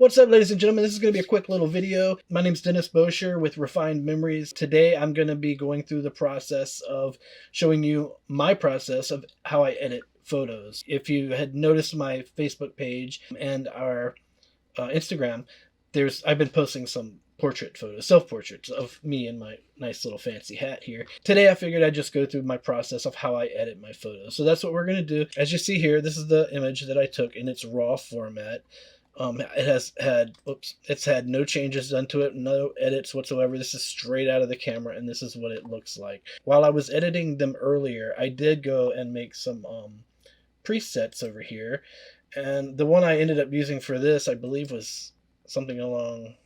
What's up, ladies and gentlemen? This is going to be a quick little video. My name's Dennis Bosher with Refined Memories. Today I'm going to be going through the process of showing you my process of how I edit photos. If you had noticed my Facebook page and our Instagram, I've been posting some portrait photos, self-portraits of me in my nice little fancy hat here. Today I figured I'd just go through my process of how I edit my photos. So that's what we're going to do. As you see here, this is the image that I took in its raw format. It's had no changes done to it, no edits whatsoever. This is straight out of the camera, and this is what it looks like. While I was editing them earlier, I did go and make some presets over here, and the one I ended up using for this, I believe, was something along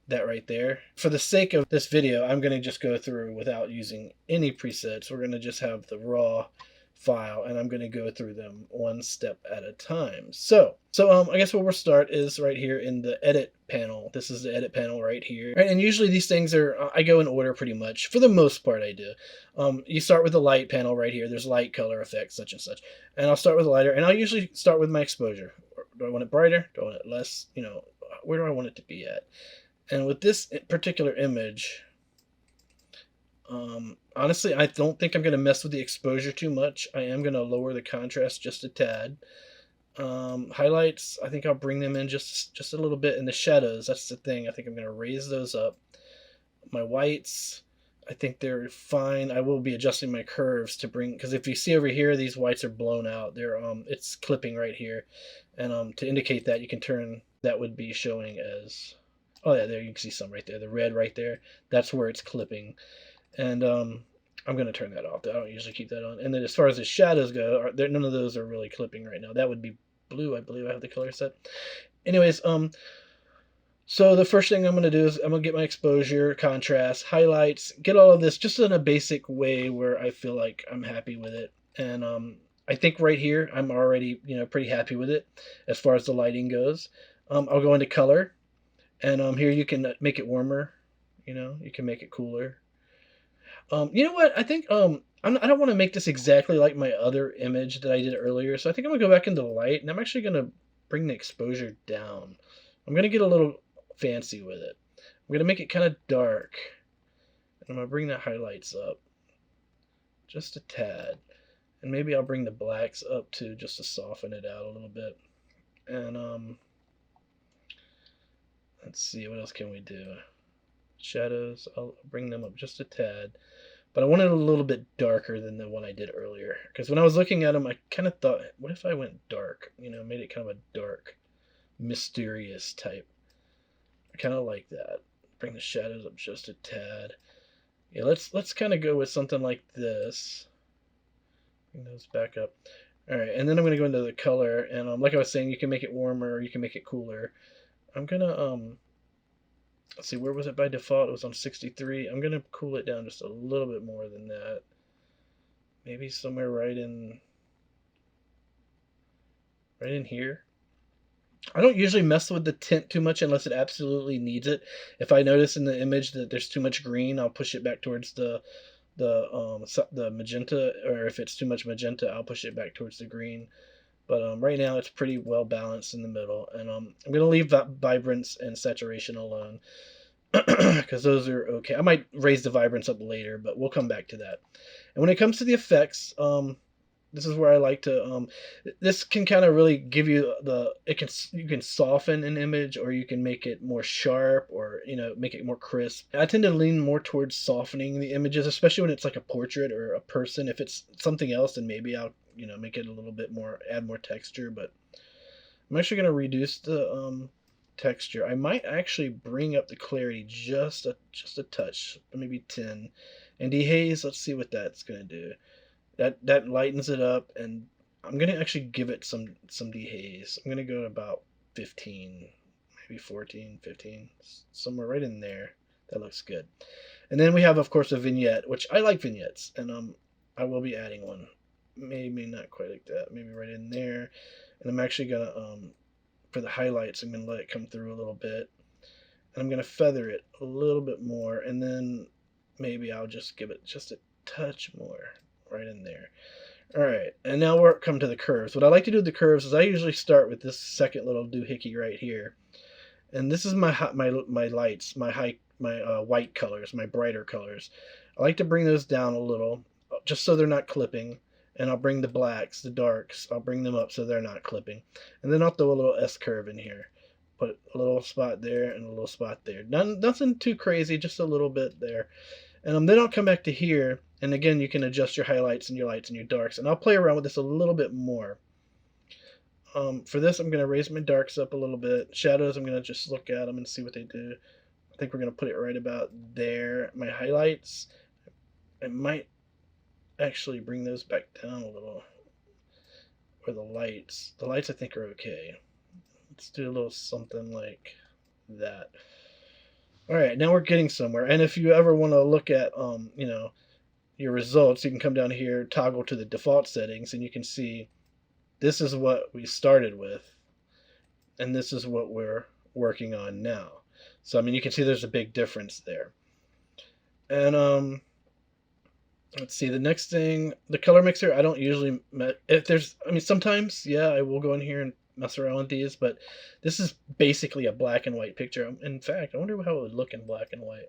that right there. For the sake of this video, I'm going to just go through without using any presets. We're going to just have the raw file, and I'm going to go through them one step at a time. So I guess where we'll start is right here in the edit panel. This is the edit panel right here. Right, and usually these things are, I go in order pretty much. For the most part, I do. You start with the light panel right here. There's light, color, effects, such and such. And I'll start with the lighter, and I'll usually start with my exposure. Do I want it brighter? Do I want it less? You know, where do I want it to be at? And with this particular image, honestly, I don't think I'm going to mess with the exposure too much. I am going to lower the contrast just a tad. Highlights, I think I'll bring them in just a little bit. And the shadows, that's the thing. I think I'm going to raise those up. My whites, I think they're fine. I will be adjusting my curves to bring, because if you see over here, these whites are blown out. They're it's clipping right here. And to indicate that, you can turn, that would be showing as, oh yeah, there you can see some right there. The red right there, that's where it's clipping. And I'm going to turn that off. I don't usually keep that on. And then as far as the shadows go, none of those are really clipping right now. That would be blue, I believe I have the color set. Anyways, so the first thing I'm going to do is I'm going to get my exposure, contrast, highlights, get all of this just in a basic way where I feel like I'm happy with it. And I think right here I'm already, pretty happy with it as far as the lighting goes. I'll go into color, and here you can make it warmer. You can make it cooler. You know what? I think I don't want to make this exactly like my other image that I did earlier. So I think I'm going to go back into light, and I'm actually going to bring the exposure down. I'm going to get a little fancy with it. I'm going to make it kind of dark. And I'm going to bring the highlights up just a tad. And maybe I'll bring the blacks up too, just to soften it out a little bit. And let's see, what else can we do? Shadows, I'll bring them up just a tad. But I want it a little bit darker than the one I did earlier. Because when I was looking at them, I kind of thought, what if I went dark? Made it kind of a dark, mysterious type. I kind of like that. Bring the shadows up just a tad. Yeah, let's kind of go with something like this. Bring those back up. All right, and then I'm going to go into the color. And like I was saying, you can make it warmer, you can make it cooler. I'm going to let's see, where was it by default? It was on 63. I'm going to cool it down just a little bit more than that. Maybe somewhere right in here. I don't usually mess with the tint too much unless it absolutely needs it. If I notice in the image that there's too much green, I'll push it back towards the magenta, or if it's too much magenta, I'll push it back towards the green. But right now it's pretty well balanced in the middle, and I'm going to leave vibrance and saturation alone because those are okay. I might raise the vibrance up later, but we'll come back to that. And when it comes to the effects, this is where I like to. This can kind of really give you you can soften an image, or you can make it more sharp, or make it more crisp. I tend to lean more towards softening the images, especially when it's like a portrait or a person. If it's something else, then maybe I'll make it a little bit more, add more texture. But I'm actually going to reduce the texture. I might actually bring up the clarity just a touch, maybe 10. And dehaze, let's see what that's going to do. That lightens it up, and I'm going to actually give it some dehaze. I'm going to go to about 15, maybe 14, 15, somewhere right in there. That looks good. And then we have, of course, a vignette, which I like vignettes, and I will be adding one. Maybe not quite like that, maybe right in there. And I'm actually going to, for the highlights, I'm going to let it come through a little bit. And I'm going to feather it a little bit more, and then maybe I'll just give it just a touch more right in there. All right, and now we're come to the curves. What I like to do with the curves is I usually start with this second little doohickey right here, and this is my lights, my white colors, my brighter colors. I like to bring those down a little, just so they're not clipping, and I'll bring the blacks, the darks, I'll bring them up so they're not clipping, and then I'll throw a little S curve in here. Put a little spot there and a little spot there. Nothing too crazy, just a little bit there. And then I'll come back to here, and again, you can adjust your highlights and your lights and your darks, and I'll play around with this a little bit more. For this, I'm going to raise my darks up a little bit. Shadows, I'm going to just look at them and see what they do. I think we're going to put it right about there. My highlights, I might actually bring those back down a little. Or the lights. The lights, I think, are okay. Let's do a little something like that. All right, now we're getting somewhere. And if you ever want to look at, your results, you can come down here, toggle to the default settings, and you can see this is what we started with, and this is what we're working on now. So, I mean, you can see there's a big difference there. And let's see, the next thing, the color mixer, I don't usually, sometimes, yeah, I will go in here and mess around with these, but this is basically a black and white picture. In fact, I wonder how it would look in black and white.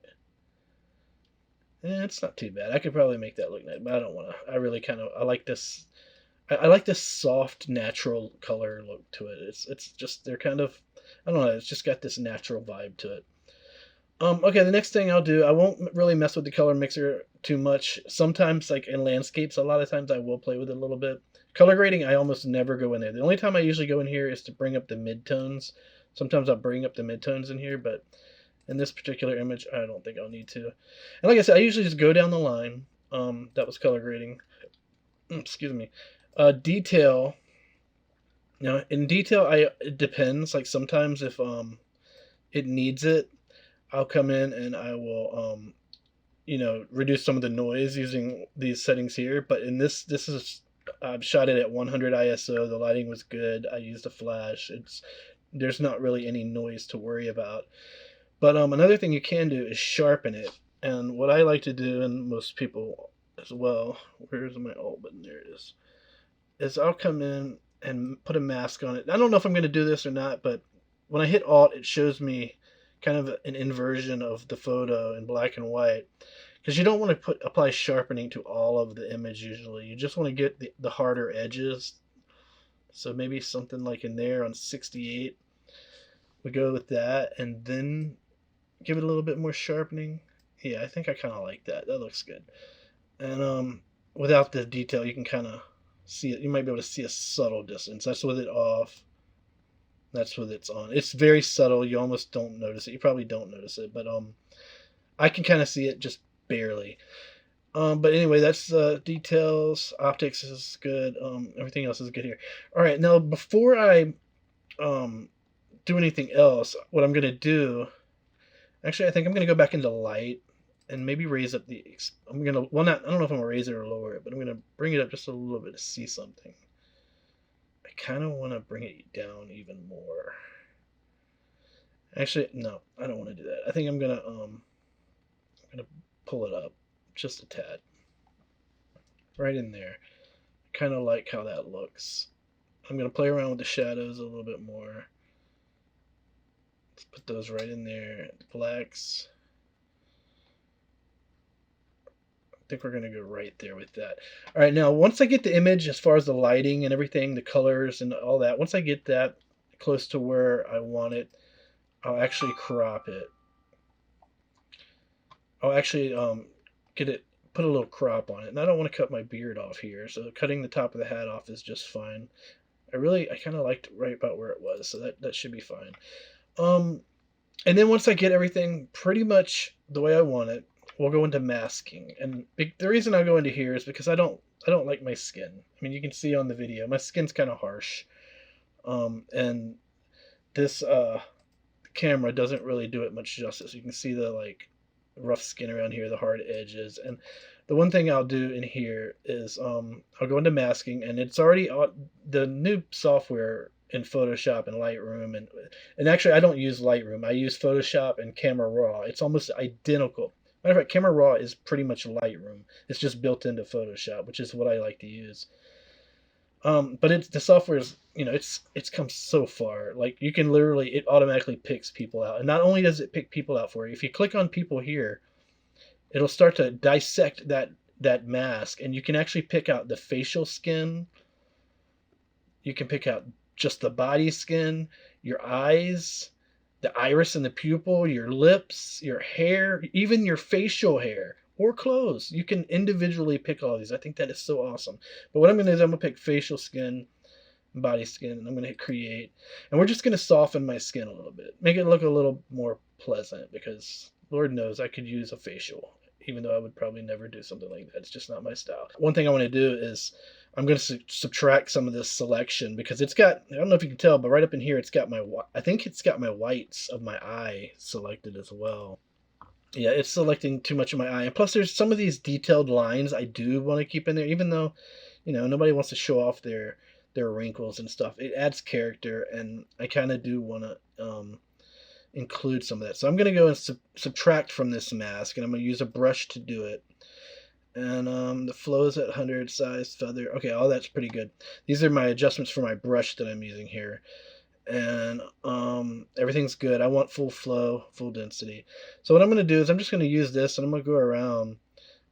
It's not too bad. I could probably make that look nice, but I don't want to. I like this. I like this soft, natural color look to it. It's just they're kind of, I don't know. It's just got this natural vibe to it. Okay, the next thing I'll do, I won't really mess with the color mixer too much. Sometimes, like in landscapes, a lot of times I will play with it a little bit. Color grading, I almost never go in there. The only time I usually go in here is to bring up the midtones. Sometimes I'll bring up the midtones in here, but in this particular image, I don't think I'll need to. And like I said, I usually just go down the line. That was color grading. Excuse me. Detail. Now, in detail, it depends. Like sometimes if it needs it, I'll come in and I will reduce some of the noise using these settings here. But in this is I've shot it at 100 ISO. The lighting was good. I used a flash. There's not really any noise to worry about. But another thing you can do is sharpen it. And what I like to do, and most people as well, where's my alt button? There it is I'll come in and put a mask on it. I don't know if I'm going to do this or not, but when I hit alt, it shows me kind of an inversion of the photo in black and white. Because you don't want to apply sharpening to all of the image usually. You just want to get the harder edges. So maybe something like in there on 68. We go with that, and then give it a little bit more sharpening. Yeah, I think I kind of like that. That looks good. And without the detail, you can kind of see it. You might be able to see a subtle distance. That's with it off. That's with it's on. It's very subtle. You almost don't notice it. You probably don't notice it, but I can kind of see it just barely. But anyway, that's details. Optics is good. Everything else is good here. All right, now before I do anything else, what I'm gonna do, actually, I think I'm gonna go back into light and maybe raise up the. I don't know if I'm gonna raise it or lower it, but I'm gonna bring it up just a little bit to see something. I kind of want to bring it down even more. Actually, no, I don't want to do that. I think I'm gonna pull it up just a tad, right in there. Kind of like how that looks. I'm gonna play around with the shadows a little bit more. Let's put those right in there. The blacks. I think we're gonna go right there with that. All right, now once I get the image, as far as the lighting and everything, the colors and all that, once I get that close to where I want it, I'll actually crop it. I'll actually put a little crop on it. And I don't want to cut my beard off here, so cutting the top of the hat off is just fine. I kind of liked right about where it was, so that should be fine. And then once I get everything pretty much the way I want it, we'll go into masking. And the reason I go into here is because I don't like my skin. I mean, you can see on the video, my skin's kind of harsh. And this camera doesn't really do it much justice. You can see the rough skin around here, the hard edges. And the one thing I'll do in here is I'll go into masking, and it's already the new software in Photoshop and Lightroom, and actually I don't use Lightroom. I use Photoshop and Camera Raw. It's almost identical. Matter of fact, Camera Raw is pretty much Lightroom. It's just built into Photoshop, which is what I like to use. But it's the software is, it's come so far. Like you can literally, it automatically picks people out, and not only does it pick people out for you, if you click on people here, it'll start to dissect that mask, and you can actually pick out the facial skin. You can pick out just the body skin, your eyes, the iris and the pupil, your lips, your hair, even your facial hair or clothes. You can individually pick all these. I think that is so awesome. But what I'm going to do is I'm going to pick facial skin, body skin, and I'm going to hit create. And we're just going to soften my skin a little bit, make it look a little more pleasant, because Lord knows I could use a facial, even though I would probably never do something like that. It's just not my style. One thing I want to do is I'm going to subtract some of this selection, because it's got, I don't know if you can tell, but right up in here it's got I think it's got my whites of my eye selected as well. Yeah, it's selecting too much of my eye. And plus there's some of these detailed lines I do want to keep in there, even though, nobody wants to show off their wrinkles and stuff. It adds character, and I kind of do want to include some of that. So I'm going to go and subtract from this mask, and I'm going to use a brush to do it. And the flow's at 100, size, feather. Okay, all that's pretty good. These are my adjustments for my brush that I'm using here. And everything's good. I want full flow, full density. So what I'm going to do is I'm just going to use this, and I'm going to go around,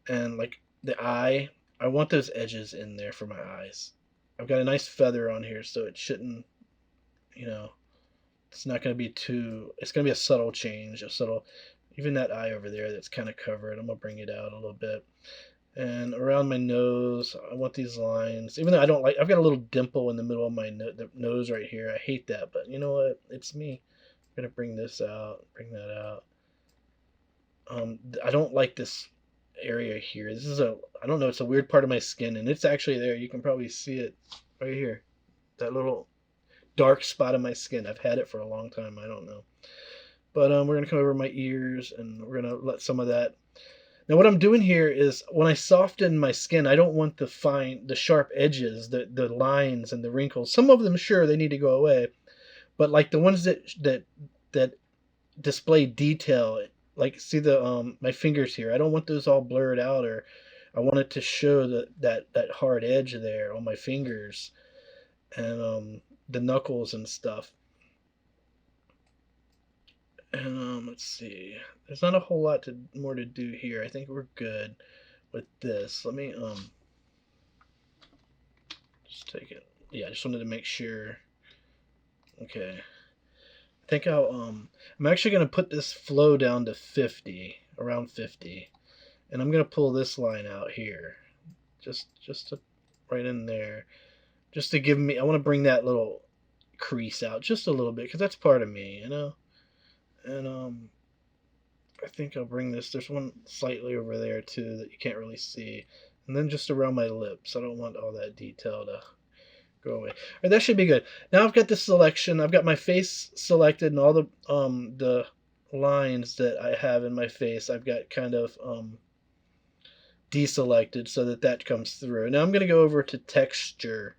and like the eye, I want those edges in there for my eyes. I've got a nice feather on here, so it shouldn't, it's not going to be it's going to be a subtle change, even that eye over there that's kind of covered, I'm going to bring it out a little bit. And around my nose, I want these lines, even though I've got a little dimple in the middle of my nose right here. I hate that, but you know what? It's me. I'm going to bring this out, bring that out. I don't like this area here. I don't know, it's a weird part of my skin, and it's actually there. You can probably see it right here. That little dark spot of my skin. I've had it for a long time. I don't know. But we're going to come over my ears, and we're going to let some of that. Now what I'm doing here is when I soften my skin, I don't want the sharp edges, the lines and the wrinkles. Some of them, sure, they need to go away. But like the ones that display detail, like see my fingers here, I don't want those all blurred out, or I want it to show that hard edge there on my fingers, and the knuckles and stuff. And let's see. There's not a whole lot more to do here. I think we're good with this. Let me just take it. Yeah, I just wanted to make sure. Okay. I think I'm actually gonna put this flow down to 50, around 50, and I'm gonna pull this line out here, just to right in there, just to give me. I want to bring that little crease out just a little bit, because that's part of me, And I think I'll bring this. There's one slightly over there too that you can't really see, and then just around my lips. I don't want all that detail to go away. All right, that should be good. Now I've got this selection. I've got my face selected, and all the lines that I have in my face, I've got kind of deselected so that comes through. Now I'm going to go over to texture,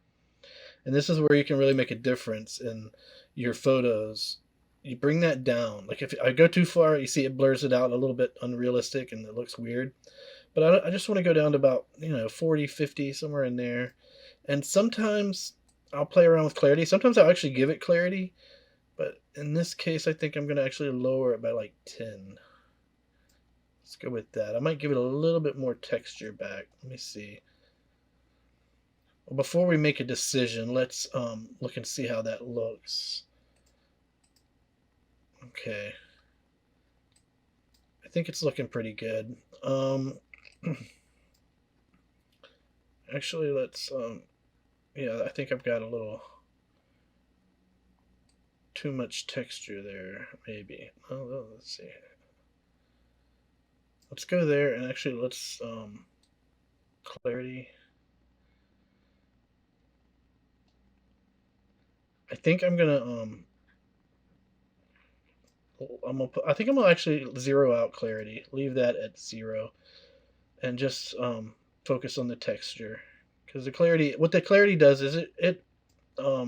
and this is where you can really make a difference in your photos. You bring that down. Like if I go too far, you see it blurs it out a little bit unrealistic, and it looks weird. But I just want to go down to about 40, 50, somewhere in there. And sometimes I'll play around with clarity. Sometimes I'll actually give it clarity. But in this case, I think I'm going to actually lower it by like 10. Let's go with that. I might give it a little bit more texture back. Let me see. Well, before we make a decision, let's look and see how that looks. Okay. I think it's looking pretty good. Actually, let's yeah, I think I've got a little too much texture there, maybe. Oh, let's see. Let's go there, and actually let's clarity. I think I'm gonna I think I'm gonna actually zero out clarity. Leave that at 0, and just focus on the texture, because what the clarity does is it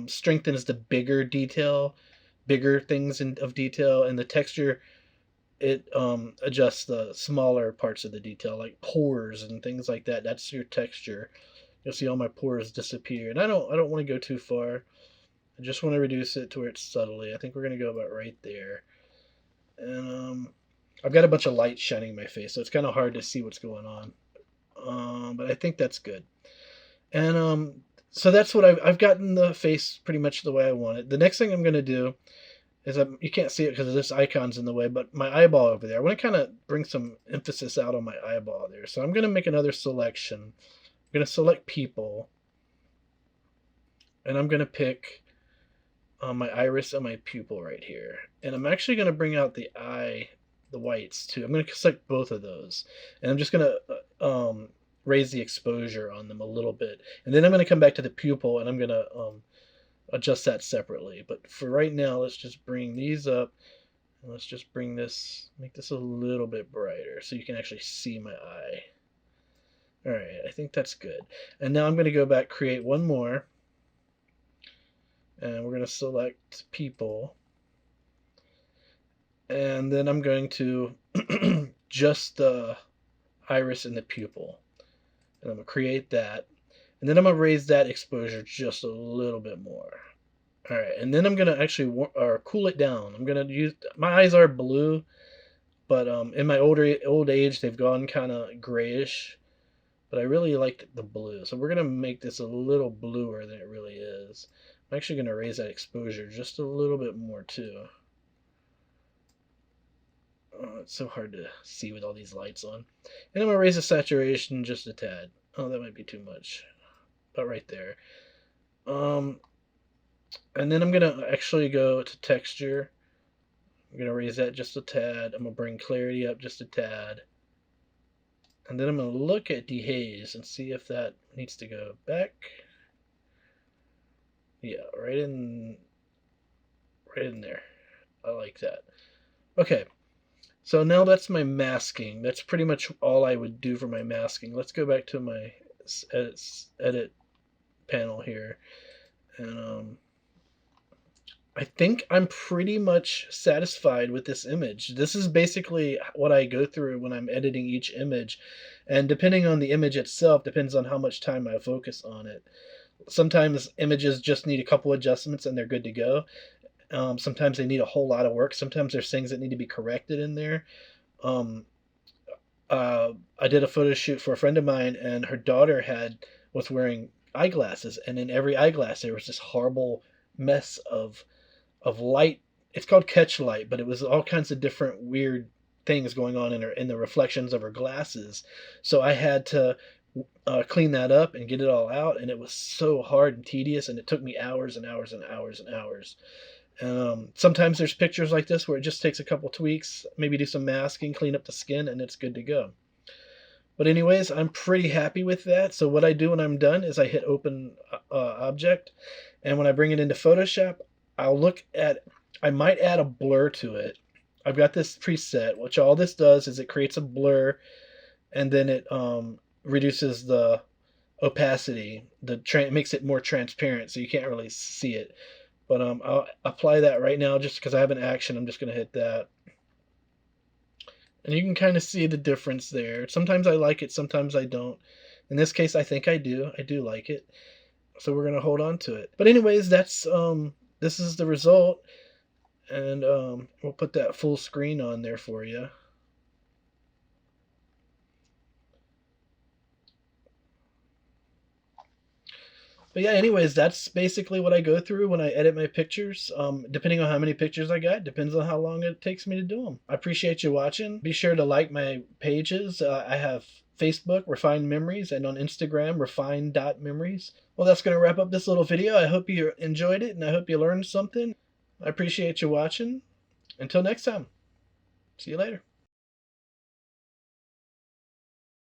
strengthens the bigger things of detail, and the texture, it adjusts the smaller parts of the detail, like pores and things like that. That's your texture. you'll see all my pores disappear. And I don't want to go too far. I just want to reduce it to where it's subtly. I think we're going to go about right there. And I've got a bunch of light shining in my face, so it's kind of hard to see what's going on. But I think that's good. And so that's what I've gotten the face pretty much the way I want it. The next thing I'm going to do is you can't see it because this icon's in the way, but my eyeball over there, I want to kind of bring some emphasis out on my eyeball there. So I'm going to make another selection. I'm going to select people, and I'm going to pick my iris and my pupil right here. And I'm actually going to bring out the eye, the whites too. I'm going to select both of those, and I'm just going to raise the exposure on them a little bit. And then I'm going to come back to the pupil, and I'm going to adjust that separately. But for right now, let's just bring these up, and let's just bring this, make this a little bit brighter so you can actually see my eye. All right, I think that's good. And now I'm going to go back, create one more, and we're going to select people, and then I'm going to just the iris and the pupil, and I'm going to create that, and then I'm going to raise that exposure just a little bit more. All right, and then I'm going to actually cool it down. I'm going to use, my eyes are blue, but in my old age, they've gone kind of grayish, but I really liked the blue. So we're going to make this a little bluer than it really is. I'm actually going to raise that exposure just a little bit more too. Oh, it's so hard to see with all these lights on. And I'm going to raise the saturation just a tad. Oh, that might be too much. About right there. And then I'm going to actually go to texture. I'm going to raise that just a tad. I'm going to bring clarity up just a tad. And then I'm going to look at dehaze and see if that needs to go back. Yeah, right in there. I like that. Okay, so now that's my masking. That's pretty much all I would do for my masking. Let's go back to my edit panel here. And I think I'm pretty much satisfied with this image. This is basically what I go through when I'm editing each image. And depending on the image itself, depends on how much time I focus on it. Sometimes images just need a couple adjustments and they're good to go. Sometimes they need a whole lot of work. Sometimes there's things that need to be corrected in there. I did a photo shoot for a friend of mine, and her daughter was wearing eyeglasses, and in every eyeglass there was this horrible mess of light. It's called catch light, but it was all kinds of different weird things going on in the reflections of her glasses. So I had to clean that up and get it all out, and it was so hard and tedious, and it took me hours and hours and hours and hours. Sometimes there's pictures like this where it just takes a couple tweaks, maybe do some masking, clean up the skin, and it's good to go. But anyways, I'm pretty happy with that. So what I do when I'm done is I hit open object, and when I bring it into Photoshop, I might add a blur to it. I've got this preset, which all this does is it creates a blur, and then it reduces the opacity. It makes it more transparent, so you can't really see it. But I'll apply that right now just because I have an action. I'm just going to hit that. And you can kind of see the difference there. Sometimes I like it, sometimes I don't. In this case, I think I do. I do like it. So we're going to hold on to it. But anyways, this is the result. And we'll put that full screen on there for you. But yeah, anyways, that's basically what I go through when I edit my pictures. Depending on how many pictures I got, depends on how long it takes me to do them. I appreciate you watching. Be sure to like my pages. I have Facebook, Refined Memories, and on Instagram, refined.memories. Well, that's going to wrap up this little video. I hope you enjoyed it, and I hope you learned something. I appreciate you watching. Until next time, see you later.